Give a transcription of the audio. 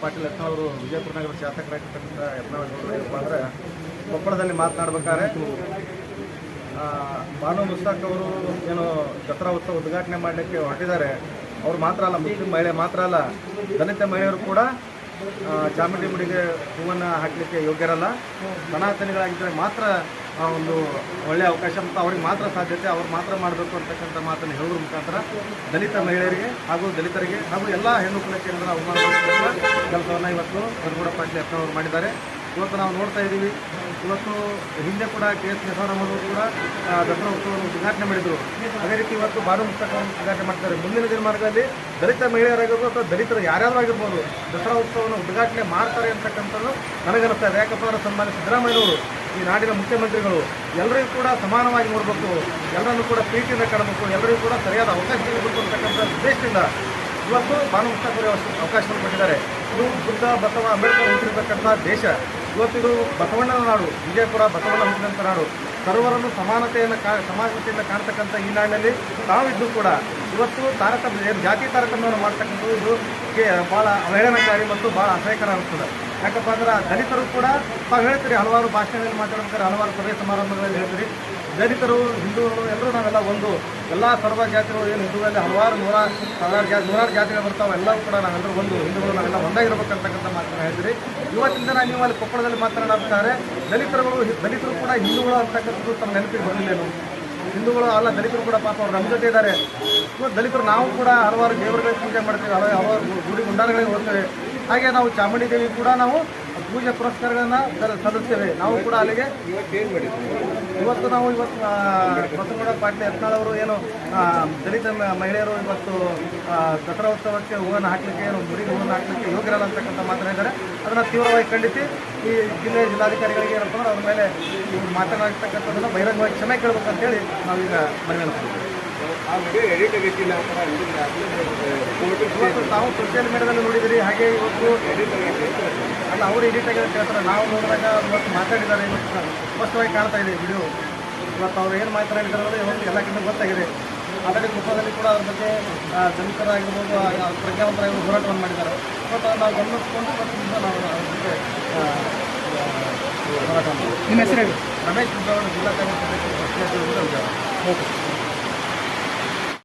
ಪಾಟೀಲ್ ಯತ್ನಾಳ್ ವಿಜಯಪುರ ನಗರ ಶಾಸಕರಾಗಿರ್ತಕ್ಕಂಥ ಯತ್ನಾಳ್ ಏನಪ್ಪ ಅಂದರೆ ಕೊಪ್ಪಳದಲ್ಲಿ ಮಾತನಾಡಬೇಕಾದ್ರೆ ಬಾನು ಮುಸ್ತಾಕ್ ಅವರು ಏನು ದಸರಾ ಉತ್ಸವ ಉದ್ಘಾಟನೆ ಮಾಡಲಿಕ್ಕೆ ಹೊರಟಿದ್ದಾರೆ. ಅವರು ಮಾತ್ರ ಅಲ್ಲ, ಮುಸ್ಲಿಂ ಮಹಿಳೆ ಮಾತ್ರ ಅಲ್ಲ, ದಲಿತ ಮಹಿಳೆಯರು ಕೂಡ ಚಾಮುಂಡಿ ಗುಡಿಗೆ ಹೂವನ್ನು ಹಾಕಲಿಕ್ಕೆ ಯೋಗ್ಯರಲ್ಲ. ಸನಾತನಿಗಳಾಗಿದ್ದರೆ ಮಾತ್ರ ಒಂದು ಒಳ್ಳೆಯ ಅವಕಾಶ ಮತ್ತು ಅವ್ರಿಗೆ ಮಾತ್ರ ಸಾಧ್ಯತೆ, ಅವ್ರು ಮಾತ್ರ ಮಾಡಬೇಕು ಅಂತಕ್ಕಂಥ ಮಾತನ್ನು ಹೇಳೋದ್ರ ಮುಖಾಂತರ ದಲಿತ ಮಹಿಳೆಯರಿಗೆ ಹಾಗೂ ದಲಿತರಿಗೆ ಹಾಗೂ ಎಲ್ಲ ಹೆಣ್ಣು ಕುಲಕ್ಕೆ ಅವಮಾನ ಕೆಲಸವನ್ನು ಇವತ್ತು ಗರುಡ ಪಾಟೀಲ್ ಯತ್ನಾಳ್ ಅವರು ಮಾಡಿದ್ದಾರೆ. ಇವತ್ತು ನಾವು ನೋಡ್ತಾ ಇದ್ದೀವಿ, ಇವತ್ತು ಹಿಂದೆ ಕೂಡ KS ಅವರು ಕೂಡ ದಸರಾ ಉತ್ಸವವನ್ನು ಉದ್ಘಾಟನೆ ಮಾಡಿದರು. ಅದೇ ರೀತಿ ಇವತ್ತು ಬಾನು ಮುಸ್ತಾಕ್ ಉದ್ಘಾಟನೆ ಮಾಡ್ತಾರೆ. ಮುಂದಿನ ದಿನಮಾನಗಳಲ್ಲಿ ದಲಿತ ಮಹಿಳೆಯರಾಗಿರ್ಬೋದು ಅಥವಾ ದಲಿತರು ಯಾರ್ಯಾರು ಆಗಿರ್ಬೋದು ದಸರಾ ಉತ್ಸವವನ್ನು ಉದ್ಘಾಟನೆ ಮಾಡ್ತಾರೆ ಅಂತಕ್ಕಂಥದ್ದು ನನಗನ್ನಿಸ್ತಾ ಇದೆ. ಯಾಕಪ್ಪ ಅಂದರೆ ಸನ್ಮಾನ್ಯ ಸಿದ್ದರಾಮಯ್ಯನವರು ಈ ನಾಡಿನ ಮುಖ್ಯಮಂತ್ರಿಗಳು ಎಲ್ಲರಿಗೂ ಕೂಡ ಸಮಾನವಾಗಿ ನೋಡಬೇಕು, ಎಲ್ಲರನ್ನೂ ಕೂಡ ಪ್ರೀತಿಯಿಂದ ಕಾಣಬೇಕು, ಎಲ್ಲರಿಗೂ ಕೂಡ ಸರಿಯಾದ ಅವಕಾಶ ನೀಡಬೇಕು ಅಂತಕ್ಕಂಥ ಉದ್ದೇಶದಿಂದ ಇವತ್ತು ಬಾನು ಮುಸ್ತಾಕ್ ಅವರು ಅವಕಾಶವನ್ನು ಕೊಟ್ಟಿದ್ದಾರೆ. ಇದು ಬುದ್ಧ ಬಸವ ಅಂಬೇಡ್ಕರ್ ಹುಟ್ಟಿರ್ತಕ್ಕಂಥ ದೇಶ. ಇವತ್ತಿದು ಬಸವಣ್ಣನ ನಾಡು, ವಿಜಯಪುರ ಬಸವಣ್ಣ ಹುಟ್ಟಿದಂಥ ನಾಡು. ಸರ್ವರನ್ನು ಸಮಾನತೆಯನ್ನು ಸಮಾನತೆಯಿಂದ ಕಾಣ್ತಕ್ಕಂಥ ಈ ನಾಡಿನಲ್ಲಿ ತಾವಿದ್ದು ಕೂಡ ಇವತ್ತು ತಾರತಮ್ಯ ಜಾತಿ ತಾರತಮ್ಯವನ್ನು ಮಾಡ್ತಕ್ಕಂಥದ್ದು ಇದು ಭಾಳ ಅವಹೇಳನಕಾರಿ ಮತ್ತು ಭಾಳ ಅಸಹ್ಯಕರ ಅನಿಸ್ತದೆ. ಯಾಕಪ್ಪ ಅಂದ್ರೆ ದಲಿತರು ಕೂಡ ತಾವು ಹೇಳ್ತೀರಿ, ಹಲವಾರು ಭಾಷಣಗಳಲ್ಲಿ ಮಾತಾಡ್ಬೇಕಾದ್ರೆ ಹಲವಾರು ಸಭೆ ಸಮಾರಂಭಗಳಲ್ಲಿ ಹೇಳ್ತೀರಿ, ದಲಿತರು ಹಿಂದೂಗಳು ಎಲ್ಲರೂ ನಾವೆಲ್ಲ ಒಂದು, ಎಲ್ಲ ಸರ್ವ ಜಾತಿಗಳು ಏನು ಹಿಂದೂಗಳಲ್ಲಿ ಹಲವಾರು ನೂರಾರು ಜಾತಿಗಳು ಬರ್ತಾವೆ, ಎಲ್ಲವೂ ಕೂಡ ನಾವೆಲ್ಲರೂ ಒಂದು, ಹಿಂದೂಗಳು ನಾವೆಲ್ಲ ಒಂದಾಗಿರ್ಬೇಕಂತಕ್ಕಂಥ ಮಾತನ್ನು ಹೇಳ್ತೀರಿ. ಇವತ್ತಿನ ದಿನ ನೀವು ಅಲ್ಲಿ ಕೊಪ್ಪಳದಲ್ಲಿ ಮಾತನಾಡ್ತಾರೆ ದಲಿತರು ಕೂಡ ಹಿಂದೂಗಳು ಅಂತಕ್ಕಂಥದ್ದು ತಮ್ಮ ನೆನಪಿಗೆ ಬಂದಿಲ್ಲೇನು? ಹಿಂದೂಗಳು ಅಲ್ಲ, ದಲಿತರು ಕೂಡ ಪಾಪ ಅವ್ರು ನಮ್ಮ ಜೊತೆ ಇದ್ದಾರೆ. ಇವತ್ತು ದಲಿತರು ನಾವು ಕೂಡ ಹಲವಾರು ದೇವರುಗಳಿಗೆ ಪೂಜೆ ಮಾಡ್ತೀವಿ, ಹಲವಾರು ಗುಡಿ ಗುಂಡಾರಗಳಿಗೆ ಹೋಗ್ತೇವೆ. ಹಾಗೆ ನಾವು ಚಾಮುಂಡಿ ದೇವಿ ಕೂಡ ನಾವು ಪೂಜೆ ಪುರಸ್ಕಾರಗಳನ್ನು ಸಲ್ಲಿಸ್ತೇವೆ. ನಾವು ಕೂಡ ಅಲ್ಲಿಗೆ ಇವತ್ತು ಬಸವಗೌಡ ಪಾಟೀಲ್ ಯತ್ನಾಳ್ ಅವರು ಏನು ದಲಿತ ಮಹಿಳೆಯರು ಇವತ್ತು ದಸರಾ ಉತ್ಸವಕ್ಕೆ ಹೂವನ್ನು ಹಾಕಲಿಕ್ಕೆ ಏನು ಗುಡಿಗೆ ಹೂವನ್ನು ಹಾಕಲಿಕ್ಕೆ ಯೋಗ್ಯರಲ್ಲ ಅಂತಕ್ಕಂಥ ಮಾತನಾಡಿದ್ದಾರೆ. ಅದನ್ನು ತೀವ್ರವಾಗಿ ಖಂಡಿಸಿ ಈ ಜಿಲ್ಲಾಧಿಕಾರಿಗಳಿಗೆ ಏನಪ್ಪ ಅಂದ್ರೆ ಅವ್ರ ಮೇಲೆ ಮಾತನಾಡ್ತಕ್ಕಂಥದ್ದನ್ನು ಬಹಿರಂಗವಾಗಿ ಕ್ಷಮೆ ಕೇಳಬೇಕಂತೇಳಿ ನಾವೀಗ ಮನವಿ ಮಾಡ್ತೀವಿ. ಇವತ್ತು ನಾವು ಸೋಷಿಯಲ್ ಮೀಡಿಯಾದಲ್ಲಿ ನೋಡಿದಿರಿ. ಹಾಗೆ ಇವತ್ತು ಅಲ್ಲ, ಅವರು ಎಡಿಟ್ ಆಗಿ ಕೇಳ್ತಾರೆ, ನಾವು ನೋಡಿದಾಗ ಇವತ್ತು ಮಾತಾಡಿದ್ದಾರೆ, ಸ್ಪಷ್ಟವಾಗಿ ಕಾಣ್ತಾ ಇದೆ ವಿಡಿಯೋ. ಇವತ್ತು ಅವ್ರು ಏನು ಮಾತನಾಡಿದ್ದಾರೆ ಇವತ್ತು ಎಲ್ಲಕ್ಕಿಂತ ಗೊತ್ತಾಗಿದೆ. ಆಲ್ರೆಡಿ ಕೊಪ್ಪದಲ್ಲಿ ಕೂಡ ಅದ್ರ ಬಗ್ಗೆ ದಲಿತರಾಗಿರ್ಬೋದು, ಪ್ರಜ್ಞಾವಂತರಾಗಿರ್ಬೋದು ಹೋರಾಟವನ್ನು ಮಾಡಿದ್ದಾರೆ. ಇವತ್ತು ನಾವು ಗಮನಿಸ್ಕೊಂಡು ನಾವು ಹೋರಾಟ ಮಾಡ್ತೀವಿ. ನಿಮ್ಮ ಹೆಸರು ರಮೇಶ್ ಜಿಲ್ಲಾ ಕಾರ್ಯದರ್ಶಿ.